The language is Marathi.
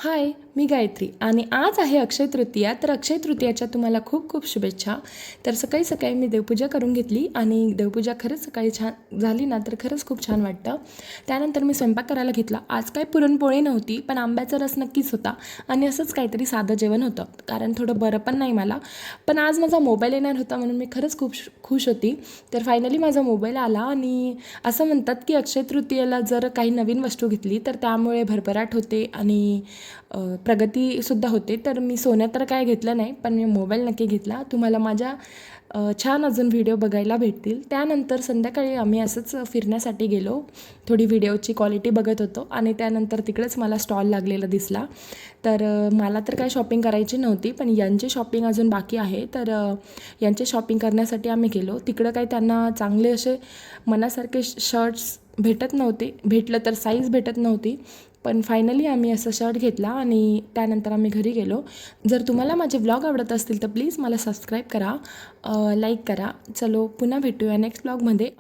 हाय, मी गायत्री आणि आज आहे अक्षय तृतीया. तर अक्षय तृतीयाच्या तुम्हाला खूप खूप शुभेच्छा. तर सकाळी सकाळी मी देवपूजा करून घेतली आणि देवपूजा खरंच सकाळी छान झाली ना तर खरंच खूप छान वाटतं. त्यानंतर मी स्वयंपाक करायला घेतला. आज काय पुरणपोळी नव्हती, पण आंब्याचा रस नक्कीच होता आणि असंच काहीतरी साधं जेवण होतं, कारण थोडं बरं पण नाही मला. पण आज माझा मोबाईल येणार होता म्हणून मी खरंच खूप खुश होती. तर फायनली माझा मोबाईल आला आणि असं म्हणतात की अक्षय तृतीयेला जर काही नवीन वस्तू घेतली तर त्यामुळे भरभराट होते आणि प्रगतीसुद्धा होते. तर मी सोनं तर काय घेतलं नाही, पण मी मोबाईल नक्की घेतला. तुम्हाला माझ्या छान अजून व्हिडिओ बघायला भेटतील. त्यानंतर संध्याकाळी आम्ही असंच फिरण्यासाठी गेलो. थोडी व्हिडिओची क्वालिटी बघत होतो आणि त्यानंतर तिकडेच मला स्टॉल लागलेला दिसला. तर मला तर काय शॉपिंग करायची नव्हती, पण यांची शॉपिंग अजून बाकी आहे. तर यांचे शॉपिंग करण्यासाठी आम्ही गेलो. तिकडं काही त्यांना चांगले असे मनासारखे शर्ट्स भेटत नव्हते. भेटलं तर साईज भेटत नव्हती. पण फायनली आम्ही असं शर्ट घेतला आणि त्यानंतर आम्ही घरी गेलो. जर तुम्हाला माझे व्लॉग आवडत असतील तर प्लीज मला सबस्क्राईब करा, लाईक करा. चलो पुन्हा भेटूया नेक्स्ट व्लॉगमध्ये.